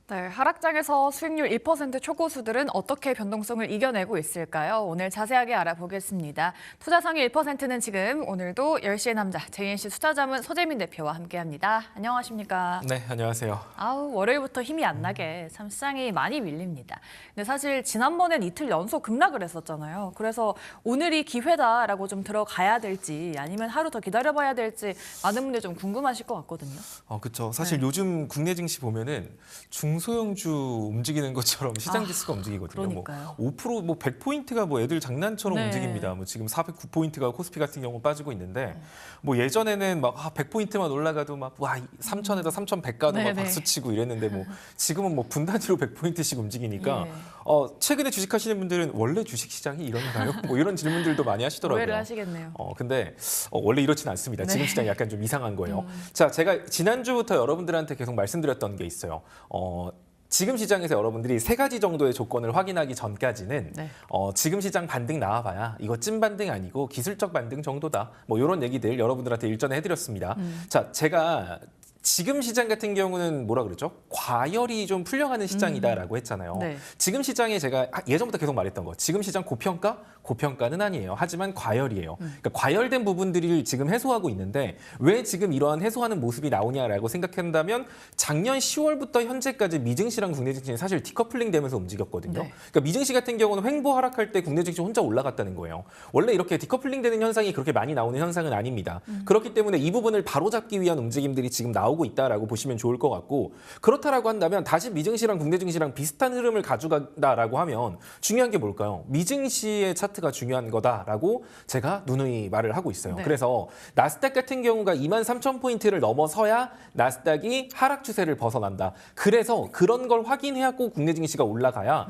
네, 하락장에서 수익률 1% 초고수들은 어떻게 변동성을 이겨내고 있을까요? 오늘 자세하게 알아보겠습니다. 투자상위 1%는 지금 오늘도 10시의 남자 JNC 투자자문 서재민 대표와 함께합니다. 안녕하십니까? 네, 안녕하세요. 월요일부터 힘이 안 나게 참 시장이 많이 밀립니다. 근데 사실 지난번엔 이틀 연속 급락을 했었잖아요. 그래서 오늘이 기회다라고 좀 들어가야 될지 아니면 하루 더 기다려봐야 될지 많은 분들이 좀 궁금하실 것 같거든요. 그렇죠. 사실 네. 요즘 국내 증시 보면은 중소형주 움직이는 것처럼 시장 지수가 움직이거든요. 그러니까요. 5%, 100포인트가 애들 장난처럼 네. 움직입니다. 지금 409포인트가 코스피 같은 경우 빠지고 있는데 예전에는 100포인트만 올라가도 3,000에서 3,100 가도 네네. 박수치고 이랬는데 지금은 분 단위로 100포인트씩 움직이니까 예. 최근에 주식하시는 분들은 원래 주식시장이 이런가요? 이런 질문들도 많이 하시더라고요. 오해를 하시겠네요. 근데 원래 이렇지는 않습니다. 네. 지금 시장이 약간 좀 이상한 거예요. 자, 제가 지난주부터 여러분들한테 계속 말씀드렸던 게 있어요. 지금 시장에서 여러분들이 세 가지 정도의 조건을 확인하기 전까지는 네. 지금 시장 반등 나와봐야 이거 찐 반등 아니고 기술적 반등 정도다. 이런 얘기들 여러분들한테 일전에 해드렸습니다. 자, 제가 지금 시장 같은 경우는 뭐라 그러죠? 과열이 좀 풀려가는 시장이다라고 했잖아요. 네. 지금 시장에 제가 예전부터 계속 말했던 거. 지금 시장 고평가? 고평가는 아니에요. 하지만 과열이에요. 그러니까 과열된 부분들을 지금 해소하고 있는데 왜 지금 이러한 해소하는 모습이 나오냐라고 생각한다면 작년 10월부터 현재까지 미증시랑 국내 증시는 사실 디커플링 되면서 움직였거든요. 네. 그러니까 미증시 같은 경우는 횡보 하락할 때 국내 증시 혼자 올라갔다는 거예요. 원래 이렇게 디커플링 되는 현상이 그렇게 많이 나오는 현상은 아닙니다. 그렇기 때문에 이 부분을 바로잡기 위한 움직임들이 지금 나오고 있다라고 보시면 좋을 것 같고 그렇다라고 한다면 다시 미증시랑 국내 증시랑 비슷한 흐름을 가져간다라고 하면 중요한 게 뭘까요? 미증시의 차트가 중요한 거다라고 제가 누누이 말을 하고 있어요. 네. 그래서 나스닥 같은 경우가 23,000포인트를 넘어서야 나스닥이 하락 추세를 벗어난다. 그래서 그런 걸 확인해야고 국내 증시가 올라가야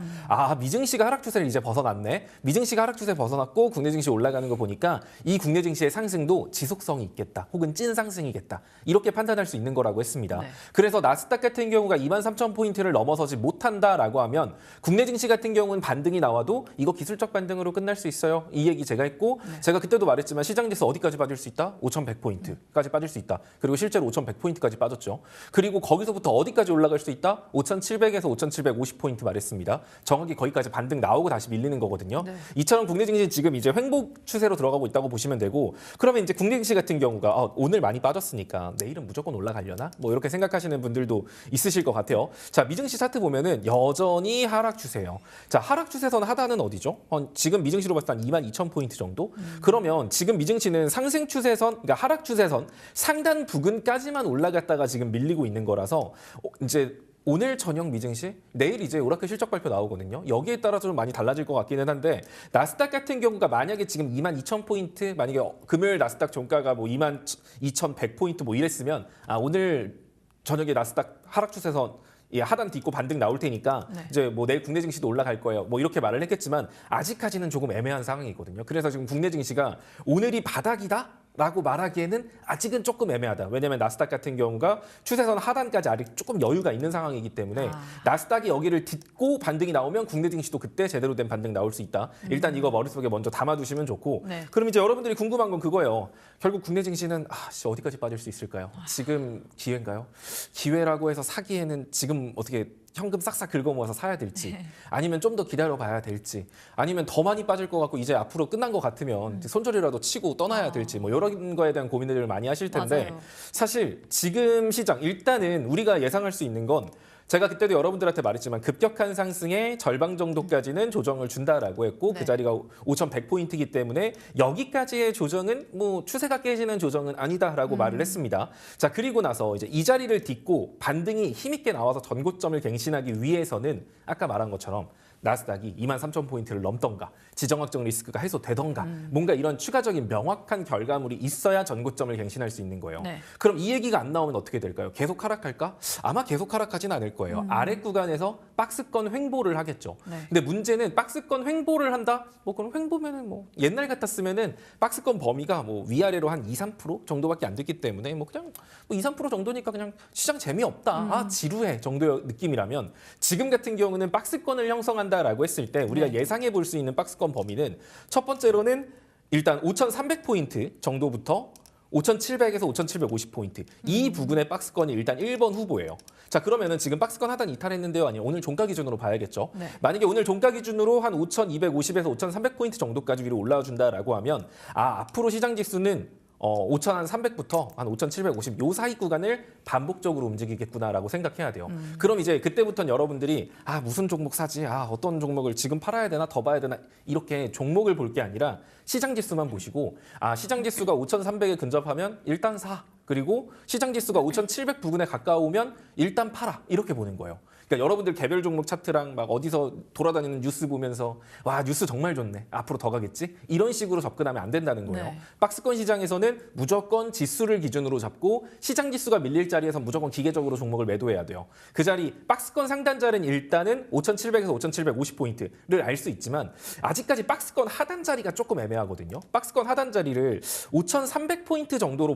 미증시가 하락 추세를 이제 벗어났네. 미증시가 하락 추세 벗어났고 국내 증시 올라가는 거 보니까 이 국내 증시의 상승도 지속성이 있겠다. 혹은 찐 상승이겠다. 이렇게 판단할 수 있는 거라고 했습니다. 네. 그래서 나스닥 같은 경우가 23,000포인트를 넘어서지 못한다라고 하면 국내 증시 같은 경우는 반등이 나와도 이거 기술적 반등으로 끝날 수 있어요. 이 얘기 제가 했고 제가 그때도 말했지만 시장 지수 어디까지 빠질 수 있다? 5,100포인트까지 빠질 수 있다. 그리고 실제로 5,100포인트까지 빠졌죠. 그리고 거기서부터 어디까지 올라갈 수 있다? 5,700에서 5,750포인트 말했습니다. 정확히 거기까지 반등 나오고 다시 밀리는 거거든요. 네. 이처럼 국내 증시 지금 이제 횡복 추세로 들어가고 있다고 보시면 되고 그러면 이제 국내 증시 같은 경우가 오늘 많이 빠졌으니까 내일은 무조건 올라가려나? 이렇게 생각하시는 분들도 있으실 것 같아요. 자, 미증시 차트 보면은 여전히 하락 추세예요. 자, 하락 추세선 하단은 어디죠? 지금 미증시로 봤을 때 한 22,000포인트 정도? 그러면 지금 미증시는 상승 추세선, 그러니까 하락 추세선 상단 부근까지만 올라갔다가 지금 밀리고 있는 거라서 이제 오늘 저녁 미증시, 내일 이제 오라클 실적 발표 나오거든요. 여기에 따라서 좀 많이 달라질 것 같기는 한데 나스닥 같은 경우가 만약에 지금 22,000포인트, 만약에 금요일 나스닥 종가가 22,100포인트 이랬으면 오늘 저녁에 나스닥 하락 추세선 하단 딛고 반등 나올 테니까 네. 이제 내일 국내 증시도 올라갈 거예요. 이렇게 말을 했겠지만 아직까지는 조금 애매한 상황이거든요. 그래서 지금 국내 증시가 오늘이 바닥이다? 라고 말하기에는 아직은 조금 애매하다. 왜냐하면 나스닥 같은 경우가 추세선 하단까지 아직 조금 여유가 있는 상황이기 때문에 나스닥이 여기를 딛고 반등이 나오면 국내 증시도 그때 제대로 된 반등 나올 수 있다. 일단 이거 머릿속에 먼저 담아두시면 좋고 네. 그럼 이제 여러분들이 궁금한 건 그거예요. 결국 국내 증시는 어디까지 빠질 수 있을까요? 지금 기회인가요? 기회라고 해서 사기에는 지금 어떻게 현금 싹싹 긁어모아서 사야 될지 아니면 좀 더 기다려봐야 될지 아니면 더 많이 빠질 것 같고 이제 앞으로 끝난 것 같으면 손절이라도 치고 떠나야 될지 이런 거에 대한 고민들을 많이 하실 텐데 맞아요. 사실 지금 시장 일단은 우리가 예상할 수 있는 건 제가 그때도 여러분들한테 말했지만 급격한 상승의 절반 정도까지는 조정을 준다라고 했고 네. 그 자리가 5,100포인트이기 때문에 여기까지의 조정은 추세가 깨지는 조정은 아니다라고 말을 했습니다. 자, 그리고 나서 이제 이 자리를 딛고 반등이 힘있게 나와서 전고점을 갱신하기 위해서는 아까 말한 것처럼 나스닥이 23,000포인트를 넘던가 지정학적 리스크가 해소되던가 뭔가 이런 추가적인 명확한 결과물이 있어야 전고점을 갱신할 수 있는 거예요. 네. 그럼 이 얘기가 안 나오면 어떻게 될까요? 계속 하락할까? 아마 계속 하락하진 않을 거예요. 아래 구간에서 박스권 횡보를 하겠죠. 네. 근데 문제는 박스권 횡보를 한다? 그럼 횡보면은 옛날 같았으면은 박스권 범위가 위아래로 한 2, 3% 정도밖에 안 됐기 때문에 그냥 2, 3% 정도니까 그냥 시장 재미없다. 지루해 정도의 느낌이라면 지금 같은 경우는 박스권을 형성한다라고 했을 때 우리가 네. 예상해 볼 수 있는 박스권 범위는 첫 번째로는 일단 5,300포인트 정도부터 5,700에서 5,750포인트. 이 부근의 박스권이 일단 1번 후보예요. 자, 그러면은 지금 박스권 하단 이탈했는데요. 아니요. 오늘 종가 기준으로 봐야겠죠. 네. 만약에 오늘 종가 기준으로 한 5,250에서 5,300포인트 정도까지 위로 올라와 준다라고 하면 앞으로 시장 지수는 5,300부터 한 5,750 요 사이 구간을 반복적으로 움직이겠구나라고 생각해야 돼요. 그럼 이제 그때부터는 여러분들이 무슨 종목 사지? 어떤 종목을 지금 팔아야 되나 더 봐야 되나 이렇게 종목을 볼 게 아니라 시장 지수만 보시고 시장 지수가 5,300에 근접하면 일단 사. 그리고 시장 지수가 5,700 부근에 가까우면 일단 팔아. 이렇게 보는 거예요. 그러니까 여러분들 개별 종목 차트랑 막 어디서 돌아다니는 뉴스 보면서 와 뉴스 정말 좋네 앞으로 더 가겠지 이런 식으로 접근하면 안 된다는 거예요. 네. 박스권 시장에서는 무조건 지수를 기준으로 잡고 시장 지수가 밀릴 자리에서 무조건 기계적으로 종목을 매도해야 돼요. 그 자리 박스권 상단자리는 일단은 5,700에서 5,750포인트를 알 수 있지만 아직까지 박스권 하단 자리가 조금 애매하거든요. 박스권 하단 자리를 5,300포인트 정도로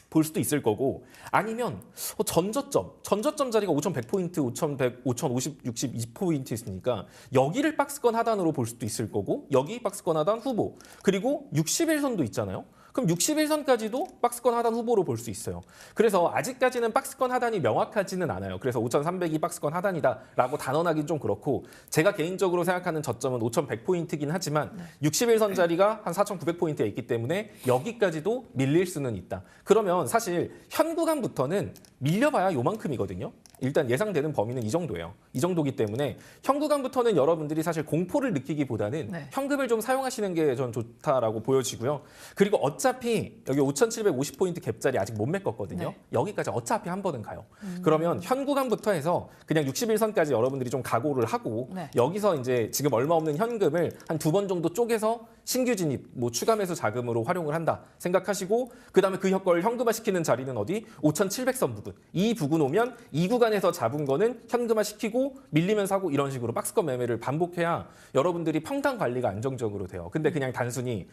볼 수도 있을 거고 아니면 전저점 자리가 5,100포인트, 5,100, 5,050, 62포인트 있으니까 여기를 박스권 하단으로 볼 수도 있을 거고 여기 박스권 하단 후보 그리고 60일선도 있잖아요. 그럼 61선까지도 박스권 하단 후보로 볼 수 있어요. 그래서 아직까지는 박스권 하단이 명확하지는 않아요. 그래서 5,300이 박스권 하단이다라고 단언하기는 좀 그렇고 제가 개인적으로 생각하는 저점은 5,100포인트긴 하지만 61선 자리가 한 4,900포인트에 있기 때문에 여기까지도 밀릴 수는 있다. 그러면 사실 현 구간부터는 밀려봐야 요만큼이거든요. 일단 예상되는 범위는 이 정도예요. 이 정도기 때문에 현 구간부터는 여러분들이 사실 공포를 느끼기보다는 네. 현금을 좀 사용하시는 게 전 좋다라고 보여지고요. 그리고 어차피 여기 5,750포인트 갭자리 아직 못 메꿨거든요. 네. 여기까지 어차피 한 번은 가요. 그러면 현 구간부터 해서 그냥 61선까지 여러분들이 좀 각오를 하고 네. 여기서 이제 지금 얼마 없는 현금을 한 2번 정도 쪼개서 신규 진입, 추가 매수 자금으로 활용을 한다 생각하시고 그다음에 그 걸 현금화시키는 자리는 어디? 5,700선 부근. 이 부근 오면 이 구간에서 잡은 거는 현금화시키고 밀리면 사고 이런 식으로 박스권 매매를 반복해야 여러분들이 평단 관리가 안정적으로 돼요. 근데 그냥 단순히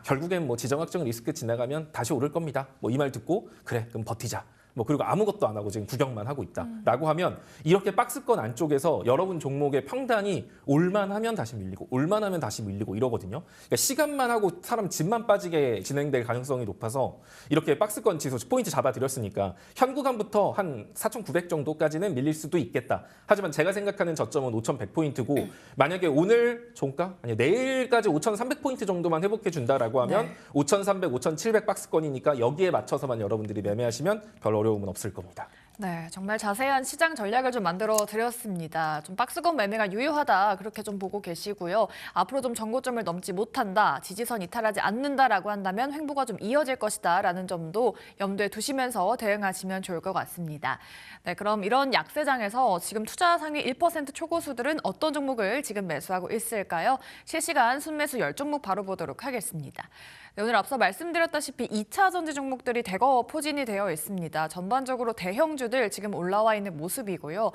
결국엔 지정학적 리스크 지나가면 다시 오를 겁니다. 이 말 듣고 그래 그럼 버티자. 그리고 아무것도 안 하고 지금 구경만 하고 있다라고 하면 이렇게 박스권 안쪽에서 여러분 종목의 평단이 올만하면 다시 밀리고 올만하면 다시 밀리고 이러거든요. 그러니까 시간만 하고 사람 집만 빠지게 진행될 가능성이 높아서 이렇게 박스권 지수 포인트 잡아드렸으니까 현 구간부터 한 4,900 정도까지는 밀릴 수도 있겠다. 하지만 제가 생각하는 저점은 5,100포인트고 만약에 오늘 종가 아니 내일까지 5,300포인트 정도만 회복해 준다라고 하면 5,300, 5,700 박스권이니까 여기에 맞춰서만 여러분들이 매매하시면 별 어려움은 없을 겁니다. 네, 정말 자세한 시장 전략을 좀 만들어 드렸습니다. 좀 박스권 매매가 유효하다 그렇게 좀 보고 계시고요. 앞으로 좀 정고점을 넘지 못한다, 지지선 이탈하지 않는다라고 한다면 횡보가 좀 이어질 것이다라는 점도 염두에 두시면서 대응하시면 좋을 것 같습니다. 네, 그럼 이런 약세장에서 지금 투자 상위 1% 초고수들은 어떤 종목을 지금 매수하고 있을까요? 실시간 순매수 10종목 바로 보도록 하겠습니다. 네, 오늘 앞서 말씀드렸다시피 2차 전지 종목들이 대거 포진이 되어 있습니다. 전반적으로 대형주들 지금 올라와 있는 모습이고요.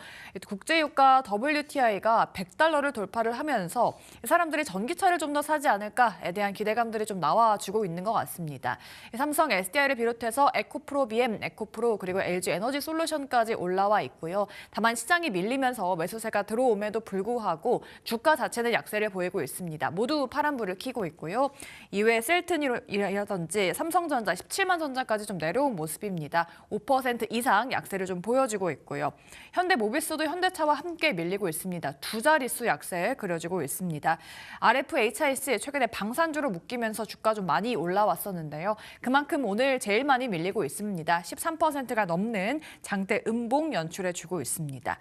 국제유가 WTI가 100달러를 돌파를 하면서 사람들이 전기차를 좀 더 사지 않을까에 대한 기대감들이 좀 나와주고 있는 것 같습니다. 삼성 SDI를 비롯해서 에코프로 BM, 에코프로 그리고 LG 에너지 솔루션까지 올라와 있고요. 다만 시장이 밀리면서 매수세가 들어옴에도 불구하고 주가 자체는 약세를 보이고 있습니다. 모두 파란불을 켜고 있고요. 이외에 셀튼이라든지 삼성전자, 17만 전자까지 좀 내려온 모습입니다. 5% 이상 약세를 좀 보여주고 있고요. 현대모비스도 현대차와 함께 밀리고 있습니다. 두 자릿수 약세 그려지고 있습니다. RFHIC 최근에 방산주로 묶이면서 주가 좀 많이 올라왔었는데요. 그만큼 오늘 제일 많이 밀리고 있습니다. 13%가 넘는 장대 음봉 연출해주고 있습니다.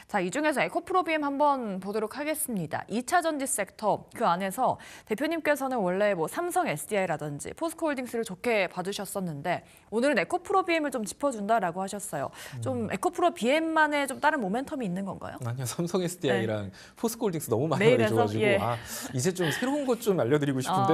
자, 이 중에서 에코프로비엠 한번 보도록 하겠습니다. 2차 전지 섹터 그 안에서 대표님께서는 원래 삼성 SDI라든지 포스코홀딩스를 좋게 봐주셨었는데 오늘은 에코프로비엠을 좀 짚어준다라고 하셨어요. 좀 에코프로비엠만의 좀 다른 모멘텀이 있는 건가요? 아니요, 삼성 SDI랑 포스코홀딩스 너무 많이 매일 알려줘가지고 해서, 이제 좀 새로운 것 좀 알려드리고 싶은데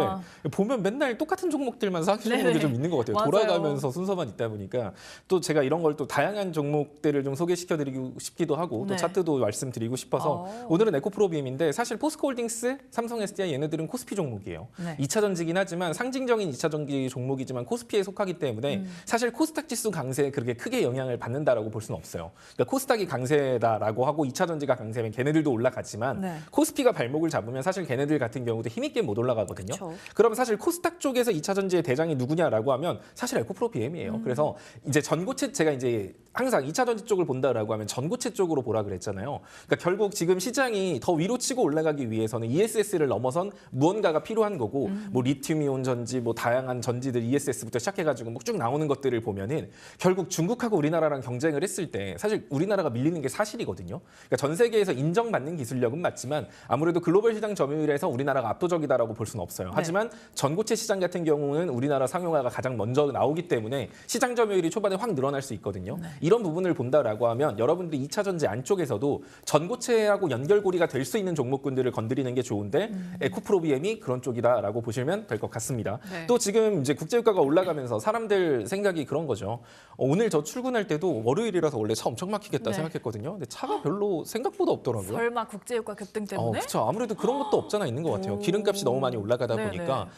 보면 맨날 똑같은 종목들만 사기 종목이 좀 있는 것 같아요. 맞아요. 돌아가면서 순서만 있다 보니까 또 제가 이런 걸 또 다양한 종목들을 좀 소개시켜드리고 싶기도 하고 또 차트도 말씀드리고 싶어서 오늘은 에코프로비엠인데 사실 포스코홀딩스, 삼성 SDI 얘네들은 코스피 종목이에요. 2차 전지긴 하지만 상대 상징적인 2차 전지 종목이지만 코스피에 속하기 때문에 사실 코스닥 지수 강세에 그렇게 크게 영향을 받는다라고 볼 수는 없어요. 그러니까 코스닥이 강세다라고 하고 2차 전지가 강세면 걔네들도 올라가지만 네. 코스피가 발목을 잡으면 사실 걔네들 같은 경우도 힘있게 못 올라가거든요. 그쵸. 그러면 사실 코스닥 쪽에서 2차 전지의 대장이 누구냐라고 하면 사실 에코프로 BM이에요. 그래서 이제 전고체 제가 이제 항상 2차 전지 쪽을 본다라고 하면 전고체 쪽으로 보라 그랬잖아요. 그러니까 결국 지금 시장이 더 위로 치고 올라가기 위해서는 ESS를 넘어선 무언가가 필요한 거고 뭐 리튬이온 전지, 뭐 다양한 전지들 ESS부터 시작해가지고 뭐 쭉 나오는 것들을 보면은 결국 중국하고 우리나라랑 경쟁을 했을 때 사실 우리나라가 밀리는 게 사실이거든요. 그러니까 전 세계에서 인정받는 기술력은 맞지만 아무래도 글로벌 시장 점유율에서 우리나라가 압도적이다라고 볼 수는 없어요. 하지만 전고체 시장 같은 경우는 우리나라 상용화가 가장 먼저 나오기 때문에 시장 점유율이 초반에 확 늘어날 수 있거든요. 이런 부분을 본다라고 하면 여러분들이 2차 전지 안쪽에서도 전고체하고 연결고리가 될 수 있는 종목군들을 건드리는 게 좋은데 에코프로 BM이 그런 쪽이다라고 보시면 될 것 같습니다. 네. 또 지금 이제 국제유가가 올라가면서 사람들 생각이 그런 거죠. 오늘 저 출근할 때도 월요일이라서 원래 차 엄청 막히겠다 네. 생각했거든요. 근데 차가 별로 생각보다 없더라고요. 설마 국제유가 급등 때문에? 그렇죠. 아무래도 그런 것도 없잖아 있는 것 같아요. 오. 기름값이 너무 많이 올라가다 네네. 보니까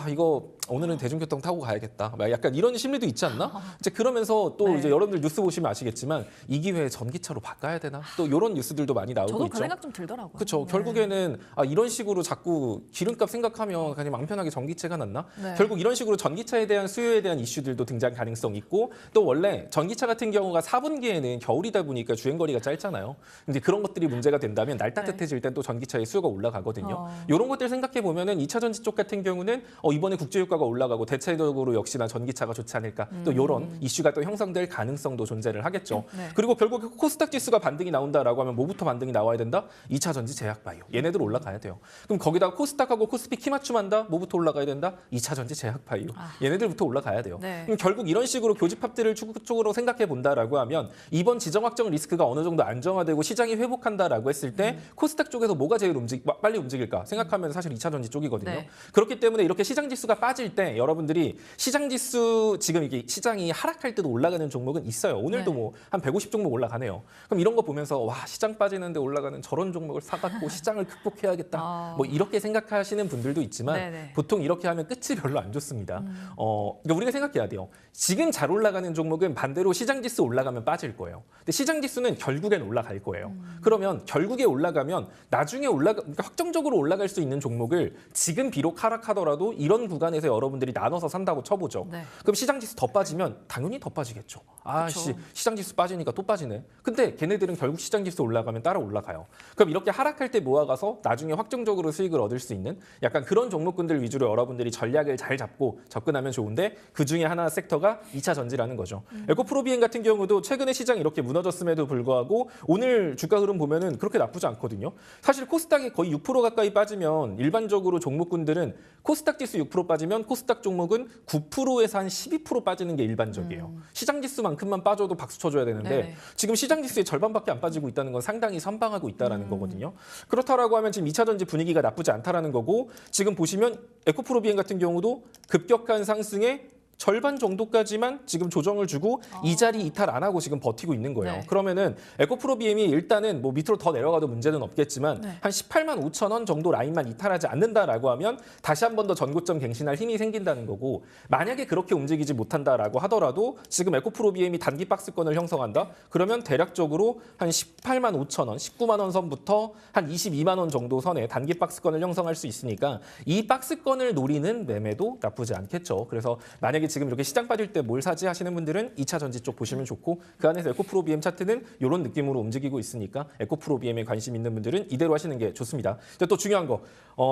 이거 오늘은 대중교통 타고 가야겠다. 막 약간 이런 심리도 있지 않나? 이제 그러면서 또 네. 이제 여러분들 뉴스 보시면 아시겠지만 이 기회에 전기차로 바꿔야 되나? 또 이런 뉴스들도 많이 나오고 저도 있죠. 그 생각 좀 들더라고요. 그렇죠. 네. 결국에는 이런 식으로 자꾸 기름값 생각하면 그냥 마음 편하게 전기차가 낫나? 네. 결국 이런 식으로 전기차에 대한 수요에 대한 이슈들도 등장 가능성 있고 또 원래 전기차 같은 경우가 4분기에는 겨울이다 보니까 주행거리가 짧잖아요. 근데 그런 것들이 문제가 된다면 날 따뜻해질 땐 또 전기차의 수요가 올라가거든요. 이런 것들 생각해 보면은 2차 전지 쪽 같은 경우는 이번에 국제유가가 올라가고 대체적으로 역시나 전기차가 좋지 않을까. 또 이런 이슈가 또 형성될 가능성도 존재를 하겠죠. 네. 그리고 결국 코스닥 지수가 반등이 나온다라고 하면 뭐부터 반등이 나와야 된다? 2차 전지 제약바이오. 얘네들 올라가야 돼요. 그럼 거기다가 코스닥하고 코스피 키 맞춤한다? 뭐부터 올라가야 된다? 2차 전지 제약바이오. 얘네들부터 올라가야 돼요. 네. 그럼 결국 이런 식으로 교집합들을 쪽으로 생각해 본다라고 하면 이번 지정 확정 리스크가 어느 정도 안정화되고 시장이 회복한다라고 했을 때 코스닥 쪽에서 뭐가 제일 빨리 움직일까 생각하면 사실 2차 전지 쪽이거든요. 네. 그렇기 때문에 이렇게 시장 지수가 빠질 때 여러분들이 시장 지수 지금 이게 시장이 하락할 때도 올라가는 종목은 있어요. 오늘도 네. 뭐 한 150 종목 올라가네요. 그럼 이런 거 보면서 와 시장 빠지는데 올라가는 저런 종목을 사갖고 시장을 극복해야겠다. 뭐 이렇게 생각하시는 분들도 있지만 네네. 보통 이렇게 하면 끝이 별로 안 좋습니다. 그러니까 우리가 생각해야 돼요. 지금 잘 올라가는 종목은 반대로 시장 지수 올라가면 빠질 거예요. 근데 시장 지수는 결국엔 올라갈 거예요. 그러면 결국에 올라가면 나중에 그러니까 확정적으로 올라갈 수 있는 종목을 지금 비록 하락하더라도 이런 구간에서 여러분들이 나눠서 산다고 쳐보죠. 네. 그럼 시장 지수 더 빠지면 당연히 더 빠지겠죠. 아씨 시장 지수 빠지니까 또 빠지네. 근데 걔네들은 결국 시장 지수 올라가면 따라 올라가요. 그럼 이렇게 하락할 때 모아가서 나중에 확정적으로 수익을 얻을 수 있는 약간 그런 종목군들 위주로 여러분들이 전략을 잘 잡고 접근하면 좋은데 그 중에 하나 섹터가 2차 전지라는 거죠. 에코프로비엔 같은 경우도 최근에 시장이 이렇게 무너졌음에도 불구하고 오늘 주가 흐름 보면은 그렇게 나쁘지 않거든요. 사실 코스닥이 거의 6% 가까이 빠지면 일반적으로 종목군들은 코스닥 지수 6% 빠지면 코스닥 종목은 9%에서 한 12% 빠지는 게 일반적이에요. 시장 지수만큼만 빠져도 박수 쳐줘야 되는데 네네. 지금 시장 지수의 절반밖에 안 빠지고 있다는 건 상당히 선방하고 있다는 거거든요. 그렇다라고 하면 지금 2차 전지 분위기가 나쁘지 않다라는 거고 지금 보시면 에코프로비엔 같은 경우도 급격한 상승에 절반 정도까지만 지금 조정을 주고 이 자리 이탈 안 하고 지금 버티고 있는 거예요. 네. 그러면은 에코프로비엠이 일단은 뭐 밑으로 더 내려가도 문제는 없겠지만 네. 한 18만 5천 원 정도 라인만 이탈하지 않는다라고 하면 다시 한 번 더 전고점 갱신할 힘이 생긴다는 거고 만약에 그렇게 움직이지 못한다라고 하더라도 지금 에코프로비엠이 단기 박스권을 형성한다? 그러면 대략적으로 한 18만 5천 원, 19만 원 선부터 한 22만 원 정도 선에 단기 박스권을 형성할 수 있으니까 이 박스권을 노리는 매매도 나쁘지 않겠죠. 그래서 만약에 지금 이렇게 시장 빠질 때 뭘 사지 하시는 분들은 2차 전지 쪽 보시면 좋고 그 안에서 에코프로비엠 차트는 이런 느낌으로 움직이고 있으니까 에코프로비엠에 관심 있는 분들은 이대로 하시는 게 좋습니다. 근데 또 중요한 거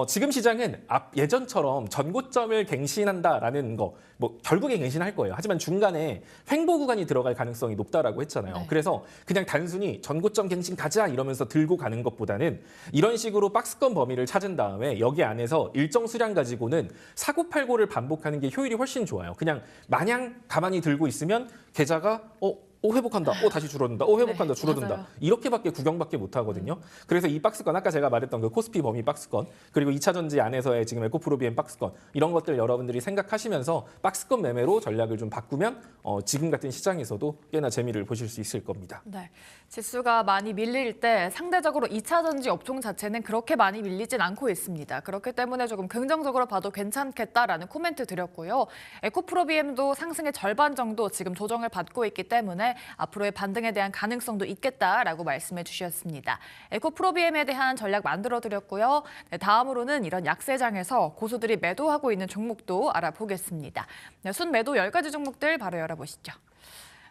지금 시장은 예전처럼 전고점을 갱신한다라는 거 뭐 결국에 갱신할 거예요. 하지만 중간에 횡보 구간이 들어갈 가능성이 높다라고 했잖아요. 네. 그래서 그냥 단순히 전고점 갱신 가자 이러면서 들고 가는 것보다는 이런 식으로 박스권 범위를 찾은 다음에 여기 안에서 일정 수량 가지고는 사고팔고를 반복하는 게 효율이 훨씬 좋아요. 그냥 마냥 가만히 들고 있으면 계좌가 회복한다. 다시 줄어든다. 회복한다. 네, 줄어든다. 맞아요. 이렇게밖에 구경밖에 못 하거든요. 그래서 이 박스권 아까 제가 말했던 그 코스피 범위 박스권 그리고 2차 전지 안에서의 지금 에코프로비엠 박스권 이런 것들 여러분들이 생각하시면서 박스권 매매로 전략을 좀 바꾸면 지금 같은 시장에서도 꽤나 재미를 보실 수 있을 겁니다. 네, 지수가 많이 밀릴 때 상대적으로 2차 전지 업종 자체는 그렇게 많이 밀리진 않고 있습니다. 그렇기 때문에 조금 긍정적으로 봐도 괜찮겠다라는 코멘트 드렸고요. 에코프로비엠도 상승의 절반 정도 지금 조정을 받고 있기 때문에 앞으로의 반등에 대한 가능성도 있겠다라고 말씀해 주셨습니다. 에코프로비엠에 대한 전략 만들어 드렸고요. 네, 다음으로는 이런 약세장에서 고수들이 매도하고 있는 종목도 알아보겠습니다. 네, 순매도 10가지 종목들 바로 열어보시죠.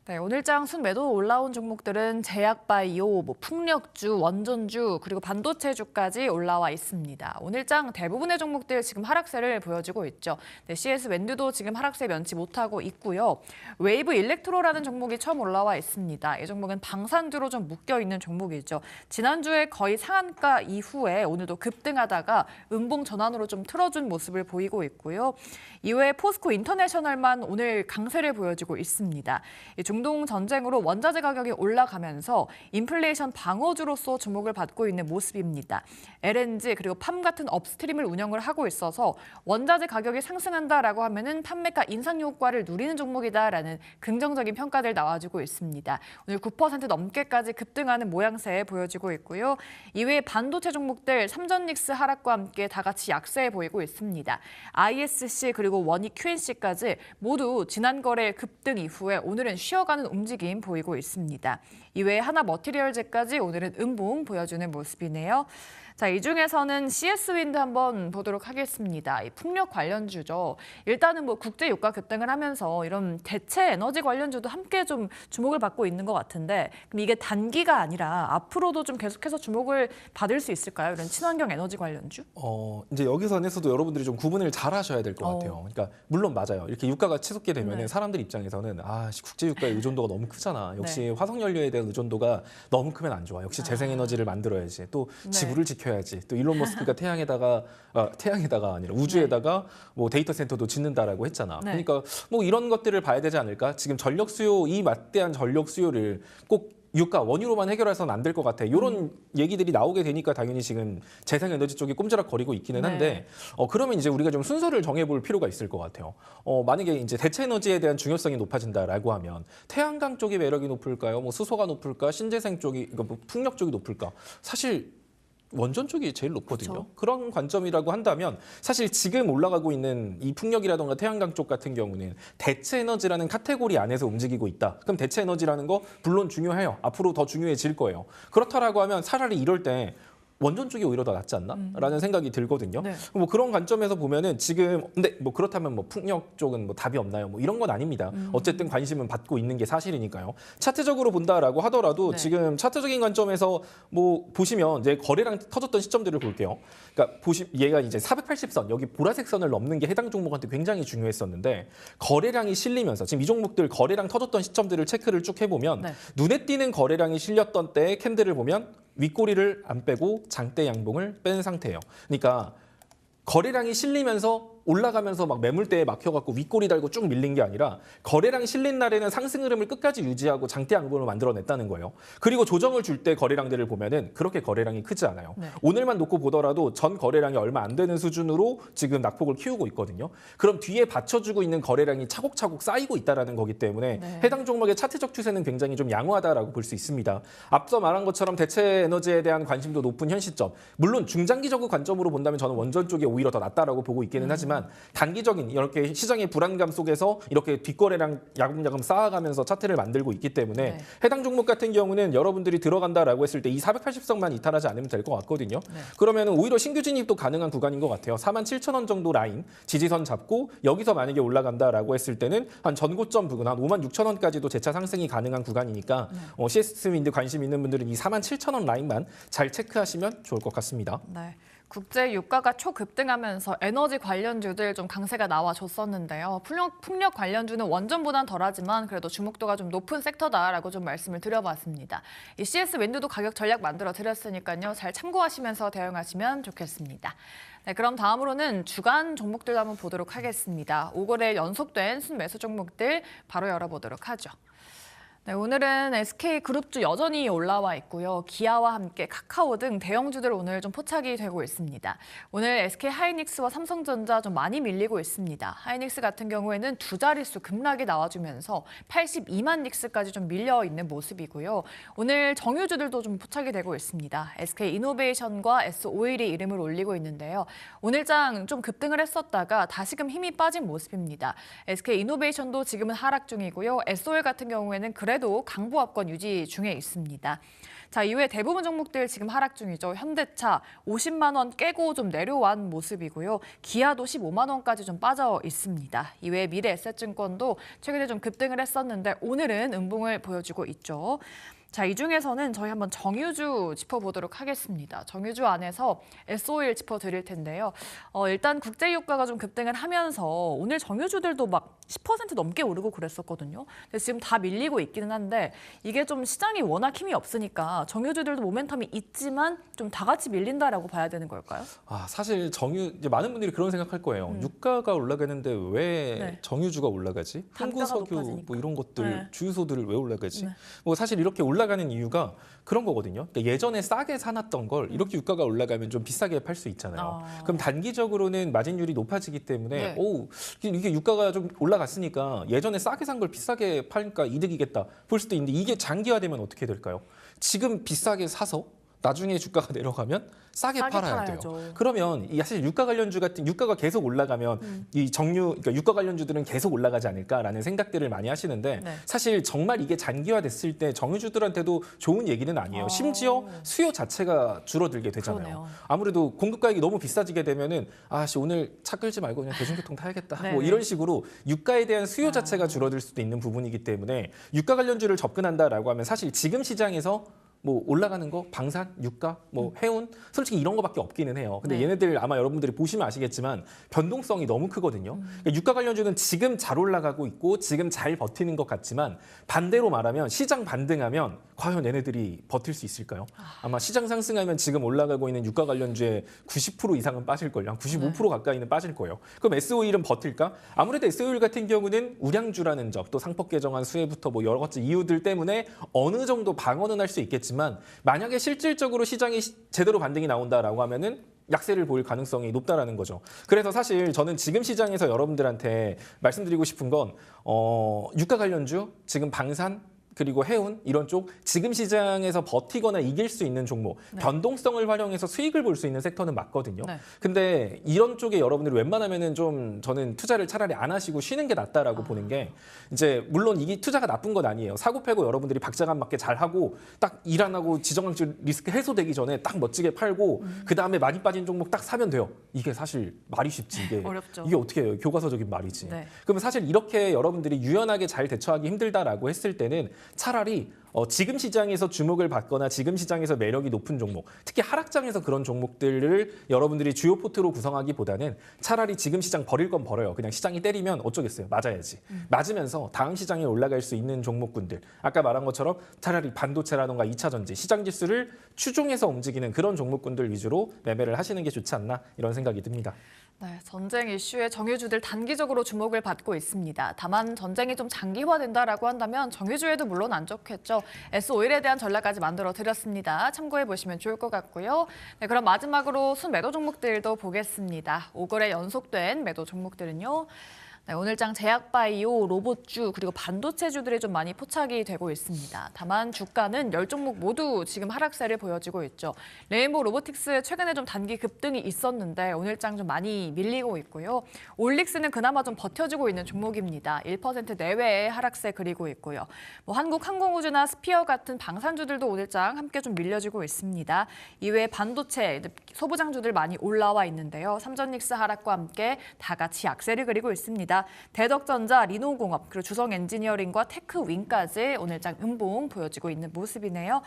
네, 오늘장 순매도 올라온 종목들은 제약바이오, 풍력주, 원전주, 그리고 반도체주까지 올라와 있습니다. 오늘장 대부분의 종목들 지금 하락세를 보여주고 있죠. 네, CS 웬드도 지금 하락세 면치 못하고 있고요. 웨이브 일렉트로라는 종목이 처음 올라와 있습니다. 이 종목은 방산주로 좀 묶여있는 종목이죠. 지난주에 거의 상한가 이후에 오늘도 급등하다가 음봉 전환으로 좀 틀어준 모습을 보이고 있고요. 이외에 포스코 인터내셔널만 오늘 강세를 보여주고 있습니다. 중동 전쟁으로 원자재 가격이 올라가면서 인플레이션 방어주로서 주목을 받고 있는 모습입니다. LNG 그리고 팜 같은 업스트림을 운영을 하고 있어서 원자재 가격이 상승한다라고 하면은 판매가 인상 효과를 누리는 종목이다라는 긍정적인 평가들 나와주고 있습니다. 오늘 9% 넘게까지 급등하는 모양새 보여지고 있고요. 이외에 반도체 종목들 삼전닉스 하락과 함께 다 같이 약세해 보이고 있습니다. ISC 그리고 원익 QNC까지 모두 지난 거래 급등 이후에 오늘은 쉬어가는 움직임 보이고 있습니다. 이외에 하나 머티리얼즈까지 오늘은 음봉 보여주는 모습이네요. 자, 이 중에서는 CS 윈드 한번 보도록 하겠습니다. 이 풍력 관련주죠. 일단은 국제 유가 급등을 하면서 이런 대체 에너지 관련주도 함께 좀 주목을 받고 있는 것 같은데 그럼 이게 단기가 아니라 앞으로도 좀 계속해서 주목을 받을 수 있을까요? 이런 친환경 에너지 관련주? 이제 여기서에서도 여러분들이 좀 구분을 잘 하셔야 될 것 같아요. 그러니까 물론 맞아요. 이렇게 유가가 치솟게 되면 네. 사람들 입장에서는 국제 유가의 의존도가 너무 크잖아. 역시 네. 화석 연료에 대한 의존도가 너무 크면 안 좋아. 역시 재생에너지를 만들어야지. 또 네. 지구를 지켜야지. 또 일론 머스크가 태양에다가 아니라 우주에다가 데이터 센터도 짓는다라고 했잖아. 네. 그러니까 이런 것들을 봐야 되지 않을까? 지금 전력 수요 이 막대한 전력 수요를 꼭 유가 원유로만 해결해서는 안 될 것 같아. 이런 얘기들이 나오게 되니까 당연히 지금 재생에너지 쪽이 꼼지락거리고 있기는 한데 그러면 이제 우리가 좀 순서를 정해볼 필요가 있을 것 같아요. 만약에 이제 대체 에너지에 대한 중요성이 높아진다라고 하면 태양광 쪽이 매력이 높을까요? 수소가 높을까? 신재생 쪽이 풍력 쪽이 높을까? 사실 원전 쪽이 제일 높거든요. 그렇죠. 그런 관점이라고 한다면 사실 지금 올라가고 있는 이 풍력이라던가 태양광 쪽 같은 경우는 대체 에너지라는 카테고리 안에서 움직이고 있다. 그럼 대체 에너지라는 거 물론 중요해요. 앞으로 더 중요해질 거예요. 그렇다라고 하면 차라리 이럴 때 원전 쪽이 오히려 더 낫지 않나? 라는 생각이 들거든요. 네. 그런 관점에서 보면은 지금 근데 그렇다면 풍력 쪽은 답이 없나요? 이런 건 아닙니다. 어쨌든 관심은 받고 있는 게 사실이니까요. 차트적으로 본다라고 하더라도 네. 지금 차트적인 관점에서 보시면 이제 거래량 터졌던 시점들을 볼게요. 그러니까 얘가 이제 480선 여기 보라색 선을 넘는 게 해당 종목한테 굉장히 중요했었는데 거래량이 실리면서 지금 이 종목들 거래량 터졌던 시점들을 체크를 쭉 해보면 네. 눈에 띄는 거래량이 실렸던 때의 캔들을 보면 윗꼬리를 안 빼고 장대 양봉을 뺀 상태예요. 그러니까 거래량이 실리면서 올라가면서 매물대에 막혀갖고 윗꼬리 달고 쭉 밀린 게 아니라 거래량이 실린 날에는 상승 흐름을 끝까지 유지하고 장대 양봉을 만들어냈다는 거예요. 그리고 조정을 줄 때 거래량들을 보면은 그렇게 거래량이 크지 않아요. 네. 오늘만 놓고 보더라도 전 거래량이 얼마 안 되는 수준으로 지금 낙폭을 키우고 있거든요. 그럼 뒤에 받쳐주고 있는 거래량이 차곡차곡 쌓이고 있다는 거기 때문에 네. 해당 종목의 차트적 추세는 굉장히 좀 양호하다라고 볼 수 있습니다. 앞서 말한 것처럼 대체 에너지에 대한 관심도 높은 현 시점. 물론 중장기적 관점으로 본다면 저는 원전 쪽이 오히려 더 낫다라고 보고 있기는 하지만 단기적인 이렇게 시장의 불안감 속에서 이렇게 뒷거래량 야금야금 쌓아가면서 차트를 만들고 있기 때문에 네. 해당 종목 같은 경우는 여러분들이 들어간다라고 했을 때 이 480선만 이탈하지 않으면 될 것 같거든요. 네. 그러면 오히려 신규 진입도 가능한 구간인 것 같아요. 47,000원 정도 라인 지지선 잡고 여기서 만약에 올라간다라고 했을 때는 한 전고점 부근 한 56,000원까지도 재차 상승이 가능한 구간이니까 CS 윈드 관심 있는 분들은 이 47,000원 라인만 잘 체크하시면 좋을 것 같습니다. 네. 국제 유가가 초급등하면서 에너지 관련주들 좀 강세가 나와줬었는데요. 풍력 관련주는 원전보단 덜하지만 그래도 주목도가 좀 높은 섹터다라고 좀 말씀을 드려봤습니다. 이 CS 윈드도 가격 전략 만들어 드렸으니까요. 잘 참고하시면서 대응하시면 좋겠습니다. 네, 그럼 다음으로는 주간 종목들 한번 보도록 하겠습니다. 5거래 연속된 순매수 종목들 바로 열어보도록 하죠. 네, 오늘은 SK그룹주 여전히 올라와 있고요. 기아와 함께 카카오 등 대형주들 오늘 좀 포착이 되고 있습니다. 오늘 SK하이닉스와 삼성전자 좀 많이 밀리고 있습니다. 하이닉스 같은 경우에는 두 자릿수 급락이 나와주면서 82만 닉스까지 좀 밀려 있는 모습이고요. 오늘 정유주들도 좀 포착이 되고 있습니다. SK이노베이션과 S-오일이 이름을 올리고 있는데요. 오늘장 좀 급등을 했었다가 다시금 힘이 빠진 모습입니다. SK이노베이션도 지금은 하락 중이고요. S-오일 같은 경우에는 그래도 강보합권 유지 중에 있습니다. 자, 이외에 대부분 종목들 지금 하락 중이죠. 현대차 50만 원 깨고 좀 내려온 모습이고요. 기아도 15만 원까지 좀 빠져 있습니다. 이외에 미래에셋증권도 최근에 좀 급등을 했었는데 오늘은 음봉을 보여주고 있죠. 자, 이 중에서는 저희 한번 정유주 짚어보도록 하겠습니다. 정유주 안에서 S-오일 짚어드릴 텐데요. 일단 국제유가가 좀 급등을 하면서 오늘 정유주들도 막 10% 넘게 오르고 그랬었거든요. 근데 지금 다 밀리고 있기는 한데 이게 좀 시장이 워낙 힘이 없으니까 정유주들도 모멘텀이 있지만 좀 다 같이 밀린다라고 봐야 되는 걸까요? 사실 이제 많은 분들이 그런 생각할 거예요. 유가가 올라가는데 왜 네. 정유주가 올라가지? 단가가 항구석유 높아지니까. 뭐 이런 것들, 네. 주유소들을 왜 올라가지? 네. 뭐 사실 이렇게 올라가는 이유가 그런 거거든요. 그러니까 예전에 싸게 사놨던 걸 이렇게 유가가 올라가면 좀 비싸게 팔 수 있잖아요. 그럼 단기적으로는 마진율이 높아지기 때문에 네. 이게 유가가 좀 올라갔으니까 예전에 싸게 산 걸 비싸게 파니까 이득이겠다 볼 수도 있는데 이게 장기화되면 어떻게 될까요? 지금 비싸게 사서 나중에 주가가 내려가면 싸게 팔아야 돼요. 팔아야죠. 그러면 사실 유가 관련주 같은 유가가 계속 올라가면 그러니까 유가 관련주들은 계속 올라가지 않을까라는 생각들을 많이 하시는데 네. 사실 정말 이게 장기화됐을 때 정유주들한테도 좋은 얘기는 아니에요. 심지어 수요 자체가 줄어들게 되잖아요. 그러네요. 아무래도 공급 가격이 너무 비싸지게 되면은 오늘 차 끌지 말고 그냥 대중교통 타야겠다. 뭐 네네. 이런 식으로 유가에 대한 수요 자체가 줄어들 수도 있는 부분이기 때문에 유가 관련주를 접근한다라고 하면 사실 지금 시장에서 뭐 올라가는 거, 방산, 유가, 뭐 해운, 솔직히 이런 거밖에 없기는 해요. 근데 네. 얘네들 아마 여러분들이 보시면 아시겠지만 변동성이 너무 크거든요. 그러니까 유가 관련주는 지금 잘 올라가고 있고 지금 잘 버티는 것 같지만 반대로 말하면 시장 반등하면 과연 얘네들이 버틸 수 있을까요? 아마 시장 상승하면 지금 올라가고 있는 유가 관련주의 90% 이상은 빠질걸요. 한 95% 가까이는 빠질 거예요. 그럼 S-오일은 버틸까? 아무래도 S-오일 같은 경우는 우량주라는 점, 또 상법 개정안 수혜부터 뭐 여러 가지 이유들 때문에 어느 정도 방어는 할 수 있겠지만 만약에 실질적으로 시장이 제대로 반등이 나온다라고 하면은 약세를 보일 가능성이 높다라는 거죠. 그래서 사실 저는 지금 시장에서 여러분들한테 말씀드리고 싶은 건 유가 관련주, 지금 방산, 그리고 해운 이런 쪽 지금 시장에서 버티거나 이길 수 있는 종목, 변동성을 활용해서 수익을 볼 수 있는 섹터는 맞거든요. 네. 근데 이런 쪽에 여러분들이 웬만하면은 좀 저는 투자를 차라리 안 하시고 쉬는 게 낫다라고 보는 게 이제 물론 이게 투자가 나쁜 건 아니에요. 사고 팔고 여러분들이 박자감 맞게 잘 하고 딱 일 안 하고 지정학적 리스크 해소되기 전에 딱 멋지게 팔고 그 다음에 많이 빠진 종목 딱 사면 돼요. 이게 사실 말이 쉽지 이게 어렵죠. 이게 어떻게 해요? 교과서적인 말이지. 네. 그러면 사실 이렇게 여러분들이 유연하게 잘 대처하기 힘들다라고 했을 때는 차라리 지금 시장에서 주목을 받거나 지금 시장에서 매력이 높은 종목, 특히 하락장에서 그런 종목들을 여러분들이 주요 포트로 구성하기보다는 차라리 지금 시장 버릴 건 버려요. 그냥 시장이 때리면 어쩌겠어요. 맞아야지. 맞으면서 다음 시장에 올라갈 수 있는 종목군들. 아까 말한 것처럼 차라리 반도체라든가 2차 전지, 시장 지수를 추종해서 움직이는 그런 종목군들 위주로 매매를 하시는 게 좋지 않나 이런 생각이 듭니다. 네, 전쟁 이슈에 정유주들 단기적으로 주목을 받고 있습니다. 다만 전쟁이 좀 장기화된다라고 한다면 정유주에도 물론 안 좋겠죠. S-오일에 대한 전략까지 만들어 드렸습니다. 참고해 보시면 좋을 것 같고요. 네, 그럼 마지막으로 순매도 종목들도 보겠습니다. 5거래 연속된 매도 종목들은요. 네, 오늘장 제약바이오, 로봇주, 그리고 반도체주들이 좀 많이 포착이 되고 있습니다. 다만 주가는 10종목 모두 지금 하락세를 보여주고 있죠. 레인보우 로보틱스 최근에 좀 단기 급등이 있었는데 오늘장 좀 많이 밀리고 있고요. 올릭스는 그나마 좀 버텨주고 있는 종목입니다. 1% 내외의 하락세 그리고 있고요. 뭐 한국항공우주나 스피어 같은 방산주들도 오늘장 함께 좀 밀려주고 있습니다. 이외에 반도체, 소부장주들 많이 올라와 있는데요. 삼전닉스 하락과 함께 다 같이 약세를 그리고 있습니다. 대덕전자, 리노공업, 그리고 주성엔지니어링과 테크윈까지 오늘장 음봉 보여지고 있는 모습이네요.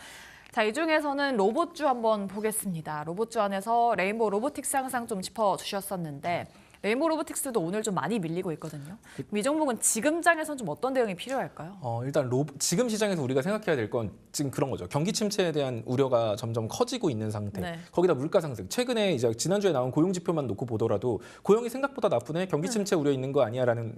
자, 이 중에서는 로봇주 한번 보겠습니다. 로봇주 안에서 레인보우 로보틱스 항상 좀 짚어주셨었는데 레인보우 로보틱스도 오늘 좀 많이 밀리고 있거든요. 그럼 이 종목은 지금 장에선 좀 어떤 대응이 필요할까요? 일단 지금 시장에서 우리가 생각해야 될 건 지금 그런 거죠. 경기 침체에 대한 우려가 점점 커지고 있는 상태. 네. 거기다 물가 상승. 최근에 이제 지난주에 나온 고용 지표만 놓고 보더라도 고용이 생각보다 나쁘네. 경기 침체 우려 있는 거 아니야라는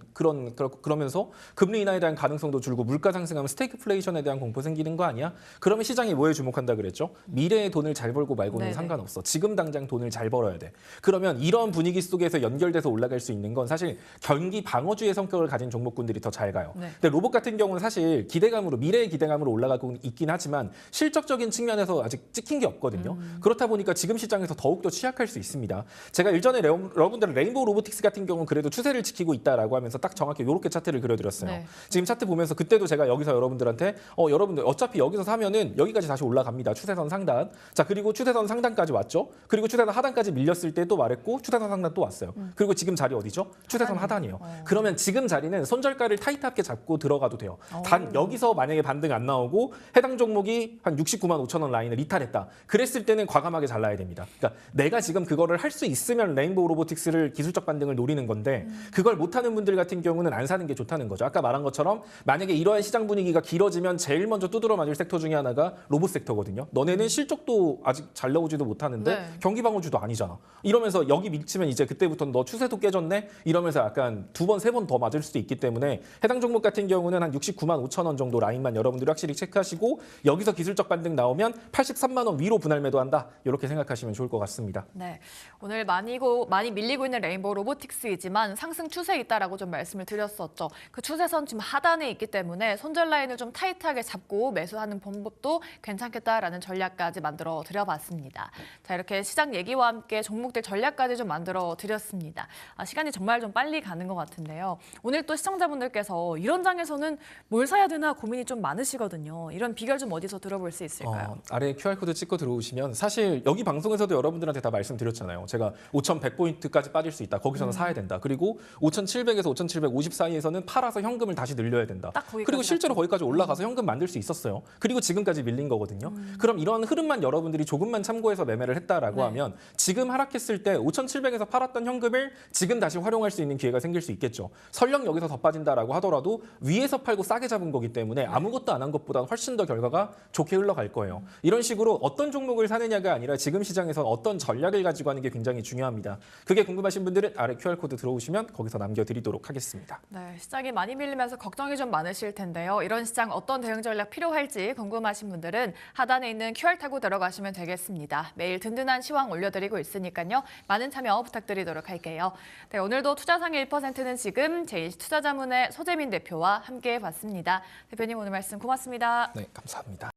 그러면서 금리 인하에 대한 가능성도 줄고 물가 상승하면 스태그플레이션에 대한 공포 생기는 거 아니야? 그러면 시장이 뭐에 주목한다 그랬죠? 미래의 돈을 잘 벌고 말고는 네네. 상관없어. 지금 당장 돈을 잘 벌어야 돼. 그러면 이런 분위기 속에서 연결돼서 올라갈 수 있는 건 사실 경기 방어주의 성격을 가진 종목군들이 더 잘 가요. 네. 근데 로봇 같은 경우는 사실 기대감으로 미래의 기대감으로 올라가고 있긴 하지만 실적적인 측면에서 아직 찍힌 게 없거든요. 그렇다 보니까 지금 시장에서 더욱더 취약할 수 있습니다. 제가 일전에 여러분들은 레인보우 로보틱스 같은 경우는 그래도 추세를 지키고 있다라고 하면서 딱 정확히 이렇게 차트를 그려드렸어요. 네. 지금 차트 보면서 그때도 제가 여기서 여러분들한테 여러분들 어차피 여기서 사면은 여기까지 다시 올라갑니다. 추세선 상단. 자, 그리고 추세선 상단까지 왔죠. 그리고 추세선 하단까지 밀렸을 때 또 말했고 추세선 상단 또 왔어요. 그리고 지금 자리 어디죠? 추세선 하단이에요. 그러면 지금 자리는 손절가를 타이트하게 잡고 들어가도 돼요. 단 여기서 만약에 반등 안 나오고 해당 종목이 한 69만 5천 원 라인을 이탈했다. 그랬을 때는 과감하게 잘라야 됩니다. 그러니까 내가 지금 그거를 할 수 있으면 레인보우 로보틱스를 기술적 반등을 노리는 건데 그걸 못하는 분들 같은 경우는 안 사는 게 좋다는 거죠. 아까 말한 것처럼 만약에 이러한 시장 분위기가 길어지면 제일 먼저 두드러 맞을 섹터 중에 하나가 로봇 섹터거든요. 너네는 실적도 아직 잘 나오지도 못하는데 네. 경기 방어주도 아니잖아. 이러면서 여기 미치면 이제 그때부터 너 추세도 깨졌네? 이러면서 약간 두 번, 세 번 더 맞을 수도 있기 때문에 해당 종목 같은 경우는 한 69만 5천 원 정도 라인만 여러분들이 확실히 체크하시고 여기서 기술적 반등 나오면 83만 원 위로 분할 매도한다. 이렇게 생각하시면 좋을 것 같습니다. 네, 오늘 많이 밀리고 있는 레인보우 로보틱스이지만 상승 추세에 있다라고 좀 말씀을 드렸었죠. 그 추세선 지금 하단에 있기 때문에 손절 라인을 좀 타이트하게 잡고 매수하는 방법도 괜찮겠다라는 전략까지 만들어 드려봤습니다. 자, 이렇게 시장 얘기와 함께 종목들 전략까지 좀 만들어 드렸습니다. 시간이 정말 좀 빨리 가는 것 같은데요. 오늘 또 시청자분들께서 이런 장에서는 뭘 사야 되나 고민이 좀 많으시거든요. 이런 비결 좀 어디서 들어볼 수 있을까요? 아래 QR코드 찍고 들어오시면 사실 여기 방송에서도 여러분들한테 다 말씀드렸잖아요. 제가 5,100포인트까지 빠질 수 있다. 거기서는 사야 된다. 그리고 5,700에서 5,750 사이에서는 팔아서 현금을 다시 늘려야 된다. 딱 거기까지 그리고 실제로 거기까지 올라가서 현금 만들 수 있었어요. 그리고 지금까지 밀린 거거든요. 그럼 이런 흐름만 여러분들이 조금만 참고해서 매매를 했다라고 네. 하면 지금 하락했을 때 5,700에서 팔았던 현금을 지금 다시 활용할 수 있는 기회가 생길 수 있겠죠. 설령 여기서 더 빠진다라고 하더라도 위에서 팔고 싸게 잡은 거기 때문에 아무것도 안 한 것보다 훨씬 더 결과가 좋게 흘러갈 거예요. 이런 식으로 어떤 종목을 사느냐가 아니라 지금 시장에서 어떤 전략을 가지고 하는 게 굉장히 중요합니다. 그게 궁금하신 분들은 아래 QR코드 들어오시면 거기서 남겨드리도록 하겠습니다. 네, 시장이 많이 밀리면서 걱정이 좀 많으실 텐데요. 이런 시장 어떤 대응 전략 필요할지 궁금하신 분들은 하단에 있는 QR 타고 들어가시면 되겠습니다. 매일 든든한 시황 올려드리고 있으니까요. 많은 참여 부탁드리도록 할게요. 네, 오늘도 투자상의 1%는 지금 제2투자자문의 소재민 대표와 함께 봤습니다. 대표님 오늘 말씀 고맙습니다. 네, 감사합니다.